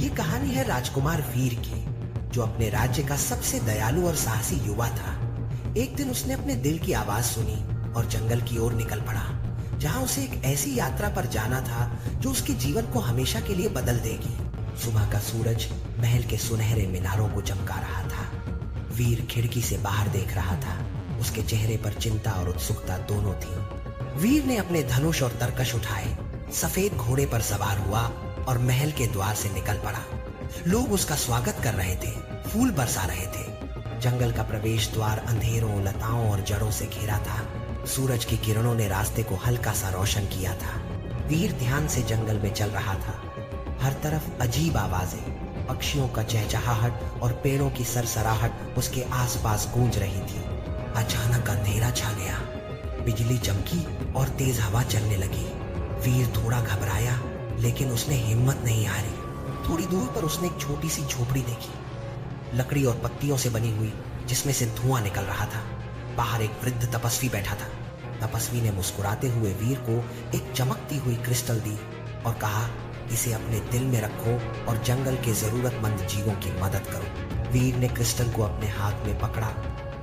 ये कहानी है राजकुमार वीर की, जो अपने राज्य का सबसे दयालु और साहसी युवा था। एक दिन उसने अपने दिल की आवाज सुनी और जंगल की ओर निकल पड़ा, जहां उसे एक ऐसी यात्रा पर जाना था जो उसके जीवन को हमेशा के लिए बदल देगी। सुबह का सूरज महल के सुनहरे मीनारों को चमका रहा था। वीर खिड़की से बाहर देख रहा था। उसके चेहरे पर चिंता और उत्सुकता दोनों थी। वीर ने अपने धनुष और तरकश उठाए, सफेद घोड़े पर सवार हुआ और महल के द्वार से निकल पड़ा। लोग उसका स्वागत कर रहे थे, फूल बरसा रहे थे। जंगल का प्रवेश द्वार अंधेरों, लताओं और जड़ों से घिरा था। सूरज की किरणों ने रास्ते को हल्का सा रोशन किया था। वीर ध्यान से जंगल में चल रहा था। हर तरफ अजीब आवाजें, पक्षियों का चहचहाहट और पेड़ों की सरसराहट उसके आसपास गूंज रही थी। अचानक अंधेरा छा गया, बिजली चमकी और तेज हवा चलने लगी। वीर थोड़ा घबराया, लेकिन उसने हिम्मत नहीं हारी। थोड़ी दूर पर उसने एक छोटी सी झोपड़ी देखी, लकड़ी और पत्तियों से बनी हुई, जिसमें से धुआं निकल रहा था। बाहर एक वृद्ध तपस्वी बैठा था। तपस्वी ने मुस्कुराते हुए वीर को एक चमकती हुई क्रिस्टल दी और कहा, इसे अपने दिल में रखो और जंगल के जरूरतमंद जीवों की मदद करो। वीर ने क्रिस्टल को अपने हाथ में पकड़ा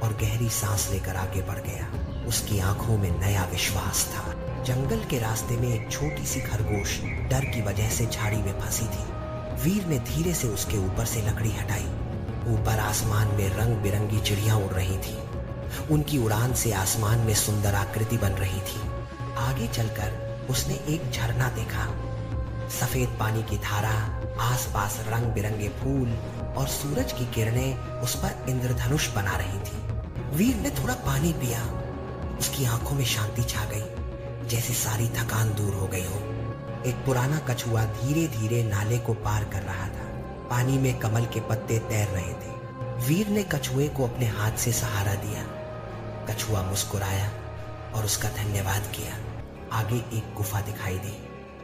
और गहरी सांस लेकर आगे बढ़ गया। उसकी आंखों में नया विश्वास था। जंगल के रास्ते में एक छोटी सी खरगोश डर की वजह से झाड़ी में फंसी थी। वीर ने धीरे से उसके ऊपर से लकड़ी हटाई। ऊपर आसमान में रंग बिरंगी चिड़ियां उड़ रही थी। उनकी उड़ान से आसमान में सुंदर आकृति बन रही थी। आगे चलकर उसने एक झरना देखा। सफेद पानी की धारा, आसपास रंग बिरंगे फूल और सूरज की किरणें उस पर इंद्रधनुष बना रही थी। वीर ने थोड़ा पानी पिया। उसकी आंखों में शांति छा गई, जैसे सारी थकान दूर हो गई हो। एक पुराना कछुआ धीरे धीरे नाले को पार कर रहा था। पानी में कमल के पत्ते तैर रहे थे। वीर ने कछुए को अपने हाथ से सहारा दिया। कछुआ मुस्कुराया और उसका धन्यवाद किया। आगे एक गुफा दिखाई दी।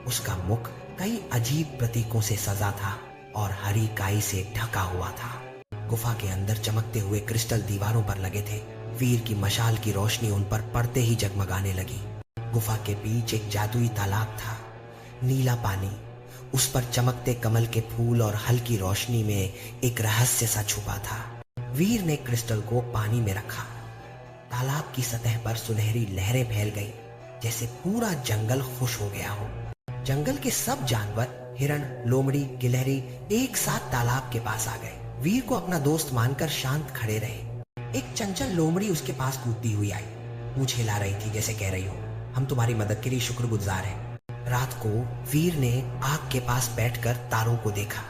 उसका मुख कई अजीब प्रतीकों से सजा था और हरी काई से ढका हुआ था। गुफा के अंदर चमकते हुए क्रिस्टल दीवारों पर लगे थे। वीर की मशाल की रोशनी उन पर पड़ते ही जगमगाने लगी। गुफा के बीच एक जादुई तालाब था। नीला पानी, उस पर चमकते कमल के फूल और हल्की रोशनी में एक रहस्य सा छुपा था। वीर ने क्रिस्टल को पानी में रखा। तालाब की सतह पर सुनहरी लहरें फैल गई, जैसे पूरा जंगल खुश हो गया हो। जंगल के सब जानवर, हिरण, लोमड़ी, गिलहरी एक साथ तालाब के पास आ गए। वीर को अपना दोस्त मानकर शांत खड़े रहे। एक चंचल लोमड़ी उसके पास कूदती हुई आई, पूंछ हिला रही थी, जैसे कह रही हो, हम तुम्हारी मदद के लिए शुक्रगुजार हैं। रात को वीर ने आग के पास बैठकर तारों को देखा।